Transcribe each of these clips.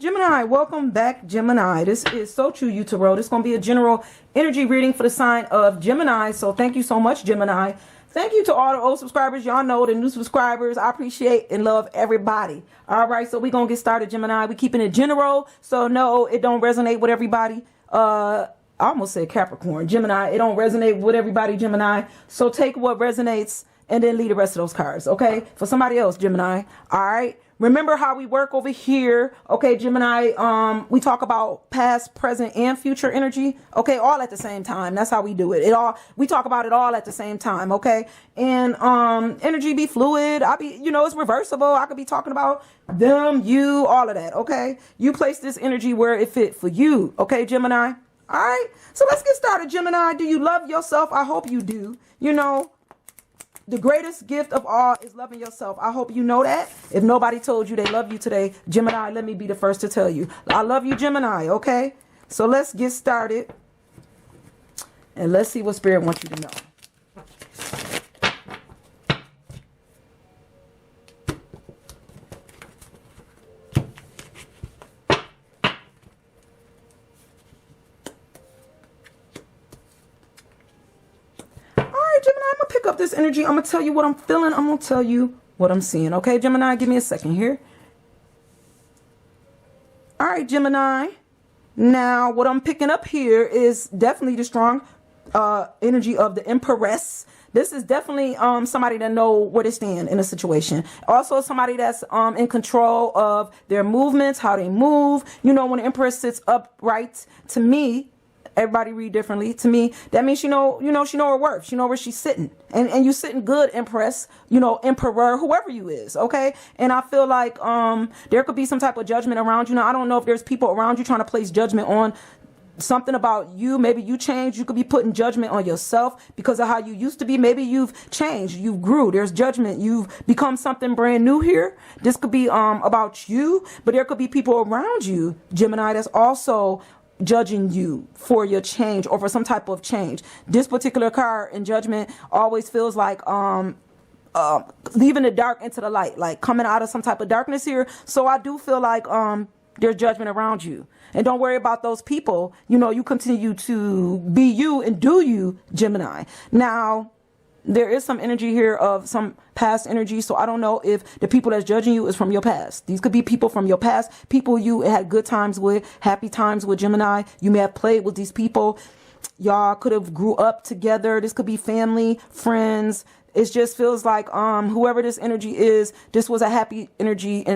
Gemini, welcome back, Gemini. This is So True You Tarot. This is going to be a general energy reading for the sign of Gemini. So thank you so much, Gemini. Thank you to all the old subscribers. Y'all know the new subscribers. I appreciate and love everybody. All right, so we're going to get started, Gemini. We're keeping it general. So no, it don't resonate with everybody. I almost said Capricorn. Gemini, it don't resonate with everybody, Gemini. So take what resonates and then leave the rest of those cards, okay? For somebody else, Gemini. All right. Remember how we work over here, okay, Gemini? We talk about past, present, and future energy, okay, all at the same time. That's how we do it. We talk about it all at the same time, okay? And energy be fluid. It's reversible. I could be talking about them, you, all of that, okay? You place this energy where it fit for you, okay, Gemini? All right. So let's get started, Gemini. Do you love yourself? I hope you do. The greatest gift of all is loving yourself. I hope you know that. If nobody told you they love you today, Gemini, let me be the first to tell you. I love you, Gemini, okay? So let's get started. And let's see what Spirit wants you to know. Up this energy. I'm gonna tell you what I'm feeling. I'm gonna tell you what I'm seeing. Okay, Gemini, give me a second here. All right, Gemini. Now, what I'm picking up here is definitely the strong energy of the Empress. This is definitely somebody that know where to stand in a situation. Also, somebody that's in control of their movements, how they move. When the Empress sits upright, to me, everybody read differently. To me, that means she know her worth. She know where she's sitting. And you sitting good, Empress, Emperor, whoever you is, okay? And I feel like there could be some type of judgment around you. Now, I don't know if there's people around you trying to place judgment on something about you. Maybe you changed. You could be putting judgment on yourself because of how you used to be. Maybe you've changed. You've grew. There's judgment. You've become something brand new here. This could be about you, but there could be people around you, Gemini, that's also judging you for your change or for some type of change. This particular card in Judgment always feels like leaving the dark into the light, like coming out of some type of darkness here. So I do feel like there's judgment around you. And don't worry about those people. You continue to be you and do you, Gemini. Now, there is some energy here of some past energy. So I don't know if the people that's judging you is from your past. These could be people from your past, people you had good times with, happy times with, Gemini. You may have played with these people. Y'all could have grew up together. This could be family, friends. It just feels like whoever this energy is, this was a happy energy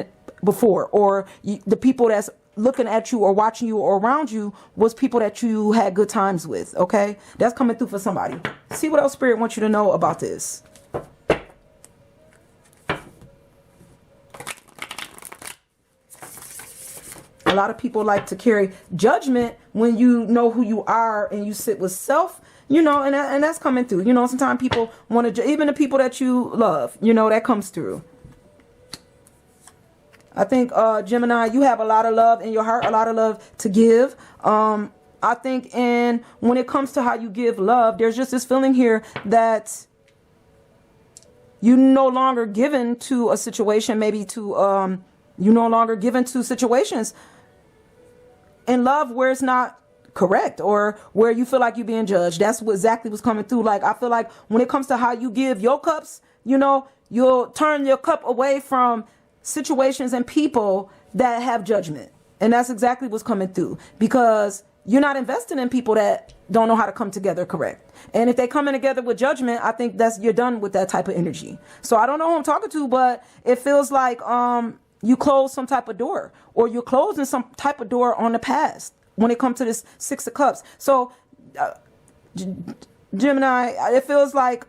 before. Or the people that's looking at you or watching you or around you was people that you had good times with, okay? That's coming through for somebody. See what else Spirit wants you to know about this. A lot of people like to carry judgment when you know who you are and you sit with self, and that's coming through. Sometimes people want to, even the people that you love, that comes through. I think, Gemini, you have a lot of love in your heart, a lot of love to give. I think when it comes to how you give love, there's just this feeling here that you no longer given to a situation, maybe to, you no longer given to situations in love where it's not correct or where you feel like you're being judged. That's exactly what's coming through. Like, I feel like when it comes to how you give your cups, you'll turn your cup away from situations and people that have judgment. And that's exactly what's coming through, because you're not investing in people that don't know how to come together correct. And if they come in together with judgment, I think you're done with that type of energy. So I don't know who I'm talking to, but it feels like you close some type of door, or you're closing some type of door on the past when it comes to this Six of Cups. So Gemini, it feels like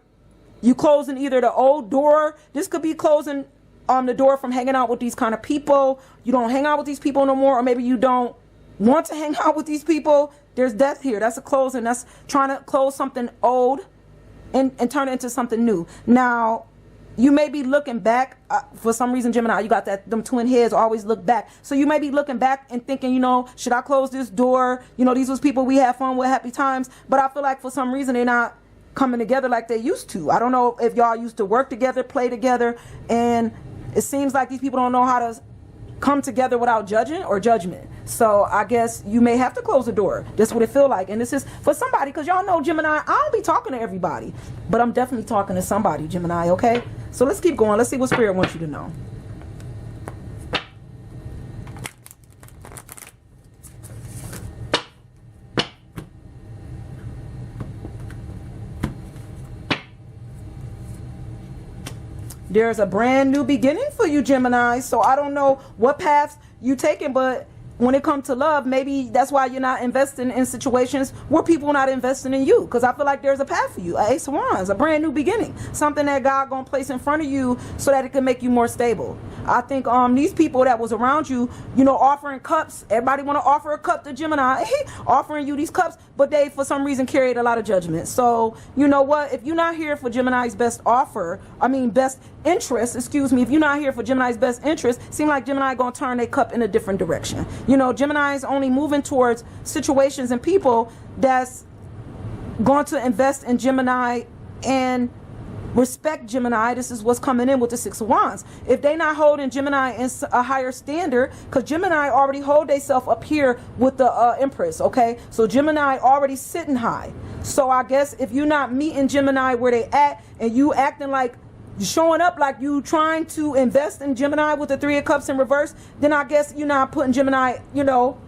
you closing either the old door. This could be closing the door from hanging out with these kind of people. You don't hang out with these people no more, or maybe you don't want to hang out with these people. There's death here. That's a closing. That's trying to close something old and turn it into something new. Now, you may be looking back for some reason, Gemini, you got them twin heads always look back. So you may be looking back and thinking, should I close this door? These was people we had fun with, happy times. But I feel like for some reason they're not coming together like they used to. I don't know if y'all used to work together, play together, and it seems like these people don't know how to come together without judging or judgment. So I guess you may have to close the door. That's what it feel like. And this is for somebody, because y'all know Gemini, I don't be talking to everybody, but I'm definitely talking to somebody, Gemini, okay? So let's keep going. Let's see what Spirit wants you to know. There's a brand new beginning for you, Gemini. So I don't know what paths you taking, but when it comes to love, maybe that's why you're not investing in situations where people are not investing in you. Because I feel like there's a path for you, an Ace of Wands, a brand new beginning, something that God gonna place in front of you so that it can make you more stable. I think these people that was around you, you know, offering cups. Everybody want to offer a cup to Gemini, offering you these cups, but they for some reason carried a lot of judgment. So you know what? If you're not here for Gemini's best best interest, excuse me, if you're not here for Gemini's best interest, seem like Gemini gonna turn their cup in a different direction. You know, Gemini is only moving towards situations and people that's going to invest in Gemini and respect Gemini. This is what's coming in with the Six of Wands. If they not holding Gemini in a higher standard, because Gemini already hold themselves up here with the Empress, okay? So Gemini already sitting high. So I guess if you're not meeting Gemini where they at, and you acting like showing up like you trying to invest in Gemini with the Three of Cups in reverse, then I guess you're not putting Gemini, you know,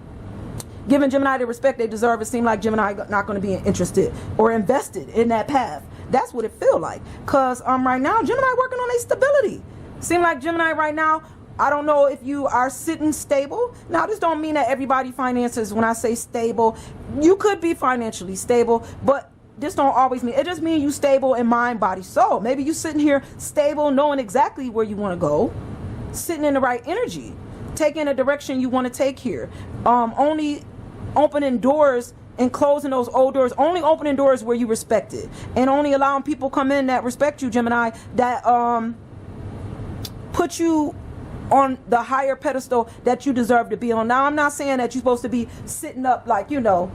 giving Gemini the respect they deserve. It seems like Gemini not going to be interested or invested in that path. That's what it feel like. Because right now, Gemini working on their stability. Seem like Gemini right now, I don't know if you are sitting stable. Now, this don't mean that everybody finances, when I say stable, you could be financially stable, but this don't always mean, it just means you stable in mind, body, soul. Maybe you sitting here stable, knowing exactly where you want to go, sitting in the right energy, taking a direction you want to take here. Only opening doors and closing those old doors, only opening doors where you respect it, and only allowing people come in that respect you, Gemini, that put you on the higher pedestal that you deserve to be on. Now, I'm not saying that you're supposed to be sitting up like, you know,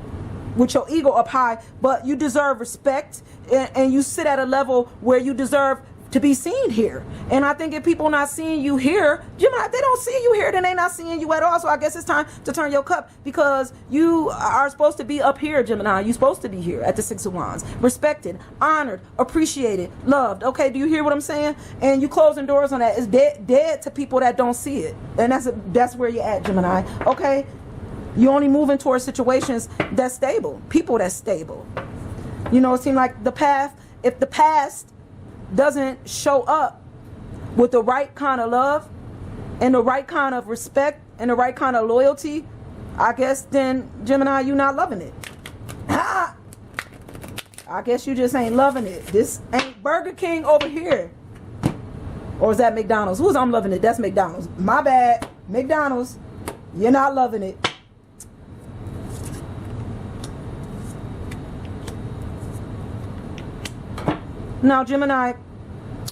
with your ego up high, but you deserve respect, and you sit at a level where you deserve to be seen here. And I think if people not seeing you here, Gemini, they don't see you here, then they not seeing you at all. So I guess it's time to turn your cup, because you are supposed to be up here, Gemini. You're supposed to be here at the Six of Wands, respected, honored, appreciated, loved. Okay, do you hear what I'm saying? And you closing doors on that is dead to people that don't see it. And that's where you're at, Gemini. Okay, you're only moving towards situations that's stable, people that's stable. You know, it seems like the path, if the past doesn't show up with the right kind of love and the right kind of respect and the right kind of loyalty, I guess then, Gemini, you're not loving it. I guess you just ain't loving it. This ain't Burger King over here. Or is that McDonald's? Who's I'm loving it? That's McDonald's. My bad. McDonald's. You're not loving it. Now, Gemini,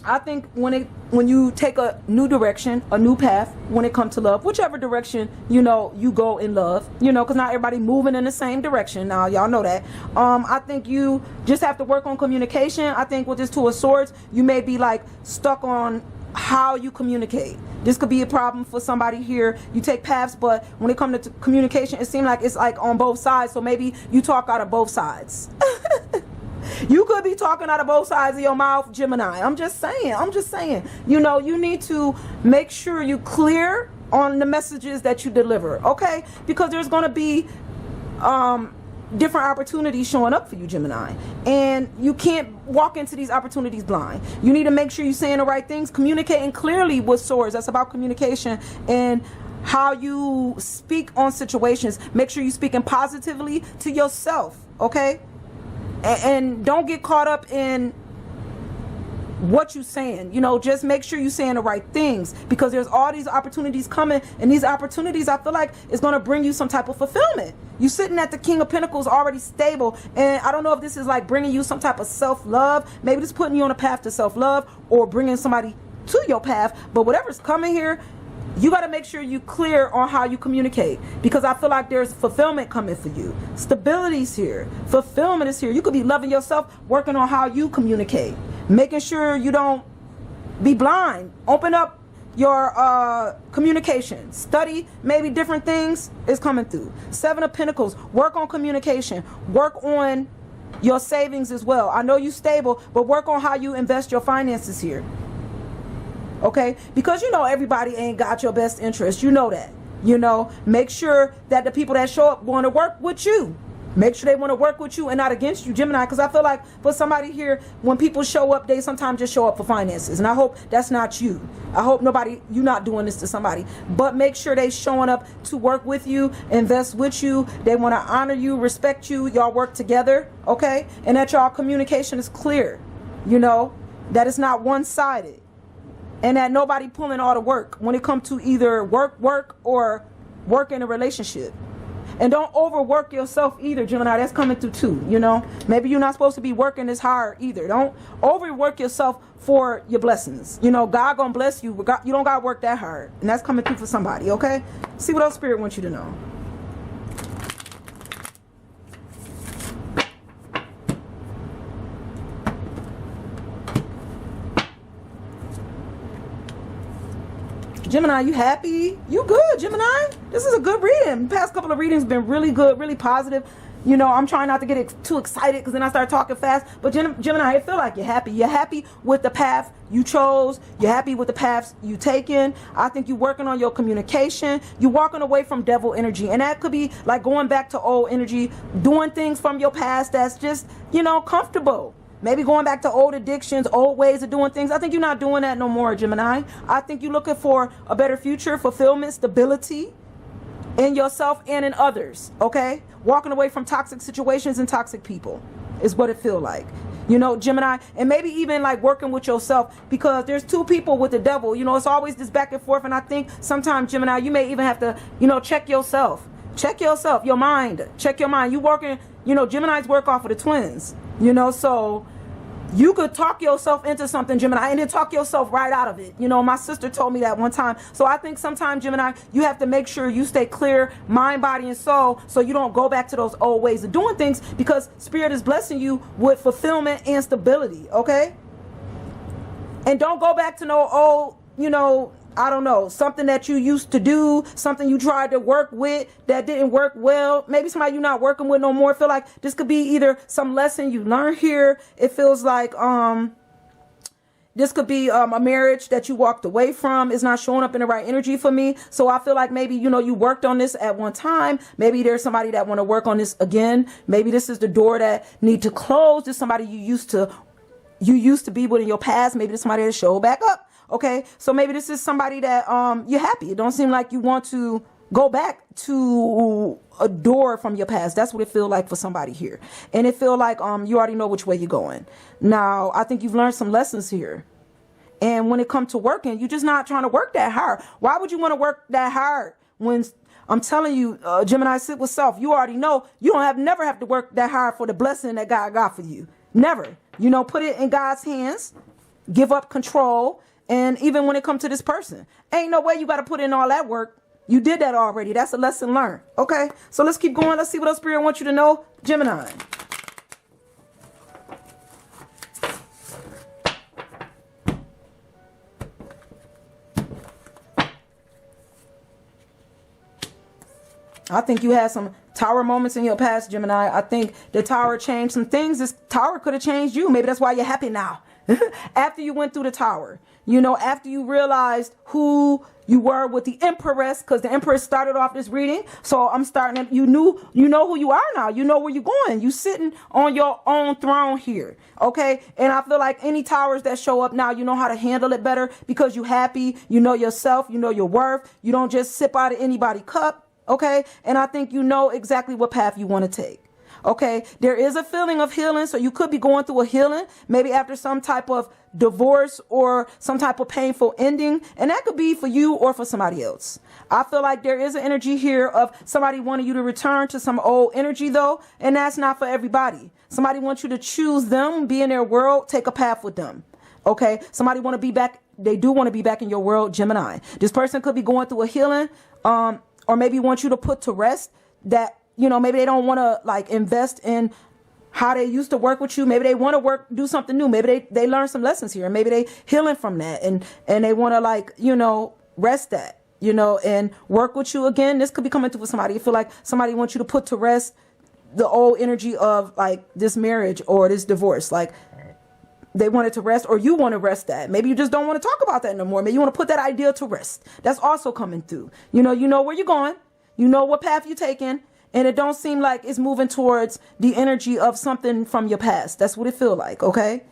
I think when you take a new direction, a new path, when it comes to love, whichever direction, you know, you go in love, you know, because not everybody moving in the same direction. Now, y'all know that. I think you just have to work on communication. I think with this Two of Swords, you may be like stuck on how you communicate. This could be a problem for somebody here. You take paths, but when it comes to communication, it seems like it's like on both sides. So maybe you talk out of both sides. You could be talking out of both sides of your mouth, Gemini. I'm just saying. You know, you need to make sure you clear on the messages that you deliver, okay? Because there's going to be different opportunities showing up for you, Gemini. And you can't walk into these opportunities blind. You need to make sure you're saying the right things, communicating clearly with Swords. That's about communication and how you speak on situations. Make sure you're speaking positively to yourself, okay? And don't get caught up in what you're saying. You know, just make sure you're saying the right things, because there's all these opportunities coming, and these opportunities, I feel like, is going to bring you some type of fulfillment. You sitting at the King of Pentacles already stable, and I don't know if this is like bringing you some type of self-love. Maybe this putting you on a path to self-love, or bringing somebody to your path. But whatever's coming here, you got to make sure you clear on how you communicate, because I feel like there's fulfillment coming for you. Stability's here. Fulfillment is here. You could be loving yourself, working on how you communicate, making sure you don't be blind. Open up your communication. Study maybe different things is coming through. Seven of Pentacles. Work on communication. Work on your savings as well. I know you stable, but work on how you invest your finances here. Okay? Because you know everybody ain't got your best interest. You know that. You know, make sure that the people that show up want to work with you. Make sure they want to work with you and not against you, Gemini, because I feel like for somebody here, when people show up, they sometimes just show up for finances. And I hope that's not you. I hope you're not doing this to somebody. But make sure they showing up to work with you, invest with you. They want to honor you, respect you. Y'all work together, okay? And that y'all communication is clear, you know, that it's not one-sided. And that nobody pulling all the work when it comes to either work or work in a relationship. And don't overwork yourself either, Gemini. That's coming through too, you know. Maybe you're not supposed to be working this hard either. Don't overwork yourself for your blessings. You know, God gonna bless you. You don't gotta work that hard. And that's coming through for somebody, okay? See what else Spirit wants you to know. Gemini, you happy? You good, Gemini? This is a good reading. The past couple of readings been really good, really positive. You know, I'm trying not to get too excited because then I start talking fast. But Gemini, I feel like you're happy. You're happy with the path you chose. You're happy with the paths you taken. I think you're working on your communication. You're walking away from devil energy. And that could be like going back to old energy, doing things from your past that's just, you know, comfortable. Maybe going back to old addictions, old ways of doing things. I think you're not doing that no more, Gemini. I think you're looking for a better future, fulfillment, stability in yourself and in others, okay? Walking away from toxic situations and toxic people is what it feels like. You know, Gemini, and maybe even like working with yourself, because there's two people with the devil. You know, it's always this back and forth. And I think sometimes, Gemini, you may even have to, you know, check yourself. Check yourself, your mind. Check your mind. You working, you know, Geminis work off of the twins. You know, so you could talk yourself into something, Gemini, and then talk yourself right out of it. You know, my sister told me that one time. So I think sometimes, Gemini, you have to make sure you stay clear, mind, body, and soul, so you don't go back to those old ways of doing things, because Spirit is blessing you with fulfillment and stability, okay? And don't go back to no old, you know, I don't know, something that you used to do, something you tried to work with that didn't work well. Maybe somebody you're not working with no more. Feel like this could be either some lesson you learned here. It feels like this could be a marriage that you walked away from. Is not showing up in the right energy for me. So I feel like maybe, you know, you worked on this at one time. Maybe there's somebody that want to work on this again. Maybe this is the door that need to close. There's somebody you used to be with in your past. Maybe there's somebody that show back up. Okay, so maybe this is somebody that you're happy. It don't seem like you want to go back to a door from your past. That's what it feel like for somebody here. And it feel like you already know which way you're going. Now, I think you've learned some lessons here. And when it comes to working, you're just not trying to work that hard. Why would you want to work that hard when I'm telling you, Gemini, sit with self. You already know you don't never have to work that hard for the blessing that God got for you. Never. You know, put it in God's hands. Give up control. And even when it comes to this person, ain't no way you got to put in all that work. You did that already. That's a lesson learned. Okay, so let's keep going. Let's see what else Spirit wants you to know, Gemini. I think you had some tower moments in your past, Gemini. I think the tower changed some things. This tower could have changed you. Maybe that's why you're happy now. After you went through the tower, you know, after you realized who you were with the Empress, because the Empress started off this reading. So I'm starting, you know who you are now. You know where you're going. You sitting on your own throne here. Okay. And I feel like any towers that show up now, you know how to handle it better because you're happy. You know yourself. You know your worth. You don't just sip out of anybody's cup. Okay. And I think you know exactly what path you want to take. Okay, there is a feeling of healing. So you could be going through a healing, maybe after some type of divorce or some type of painful ending. And that could be for you or for somebody else. I feel like there is an energy here of somebody wanting you to return to some old energy, though. And that's not for everybody. Somebody wants you to choose them, be in their world, take a path with them. Okay, somebody want to be back. They do want to be back in your world, Gemini. This person could be going through a healing or maybe want you to put to rest that, you know, maybe they don't want to like invest in how they used to work with you. Maybe they want to do something new. Maybe they learn some lessons here, and maybe they healing from that, and they want to, like, you know, rest that, you know, and work with you again. This could be coming through for somebody. You feel like somebody wants you to put to rest the old energy of, like, this marriage or this divorce. Like, they want it to rest, or you want to rest that. Maybe you just don't want to talk about that no more. Maybe you want to put that idea to rest. That's also coming through. You know where you're going. You know what path you're taking. And it don't seem like it's moving towards the energy of something from your past. That's what it feel like, okay?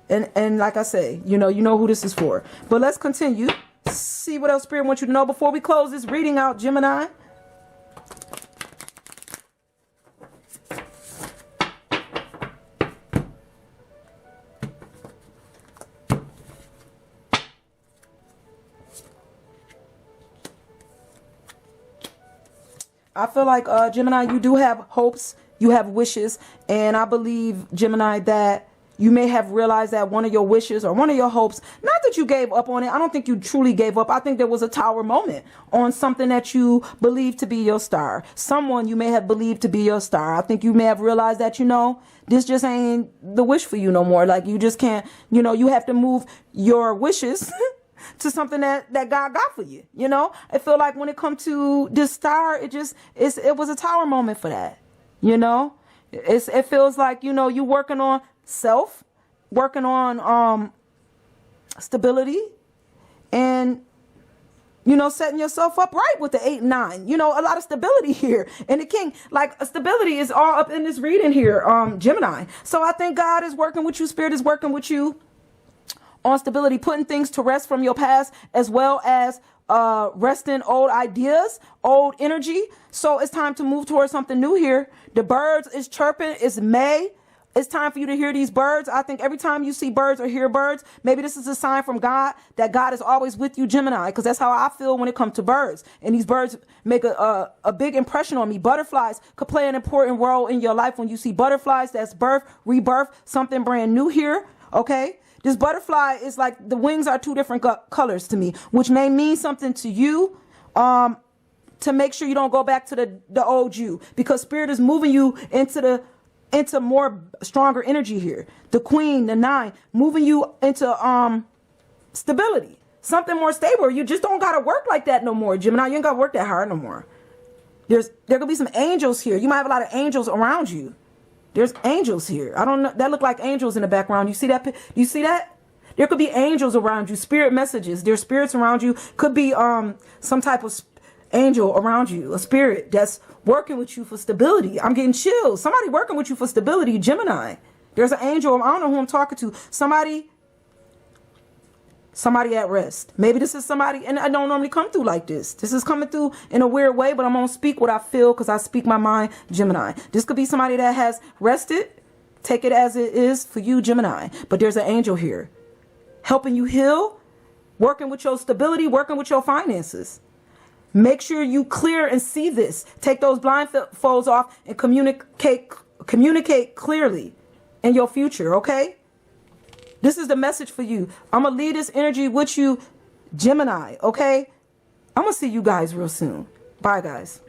And like I say, you know who this is for. But let's continue. See what else Spirit wants you to know before we close this reading out, Gemini. I feel like, Gemini, you do have hopes, you have wishes, and I believe, Gemini, that you may have realized that one of your wishes or one of your hopes, not that you gave up on it. I don't think you truly gave up. I think there was a tower moment on something that you believed to be your star. Someone you may have believed to be your star. I think you may have realized that, this just ain't the wish for you no more. Like, you just can't, you have to move your wishes to something that God got for you. I feel like when it comes to this star, it was a tower moment for that. It feels like, you working on self, working on stability, and setting yourself up right with the 8 and 9. A lot of stability here. And the King, like, stability is all up in this reading here, Gemini. So I think God is working with you, Spirit is working with you on stability, putting things to rest from your past, as well as resting old ideas, old energy. So it's time to move towards something new here. The birds is chirping. It's May. It's time for you to hear these birds. I think every time you see birds or hear birds, maybe this is a sign from God that God is always with you, Gemini, because that's how I feel when it comes to birds. And these birds make a big impression on me. Butterflies could play an important role in your life. When you see butterflies, that's birth, rebirth, something brand new here. Okay. This butterfly is like, the wings are 2 different colors to me, which may mean something to you, to make sure you don't go back to the old you, because Spirit is moving you into more stronger energy here. The Queen, the 9, moving you into stability, something more stable. You just don't got to work like that no more, Gemini. You ain't got to work that hard no more. There could be some angels here. You might have a lot of angels around you. There's angels here. I don't know. That look like angels in the background. You see that? Do you see that? There could be angels around you. Spirit messages. There's spirits around you. Could be some type of angel around you. A spirit that's working with you for stability. I'm getting chills. Somebody working with you for stability, Gemini. There's an angel. I don't know who I'm talking to. Somebody at rest. Maybe this is somebody, and I don't normally come through like this. This is coming through in a weird way, but I'm going to speak what I feel because I speak my mind, Gemini. This could be somebody that has rested. Take it as it is for you, Gemini. But there's an angel here helping you heal, working with your stability, working with your finances. Make sure you clear and see this. Take those blindfolds off and communicate clearly in your future, okay? This is the message for you. I'm going to leave this energy with you, Gemini, okay? I'm going to see you guys real soon. Bye, guys.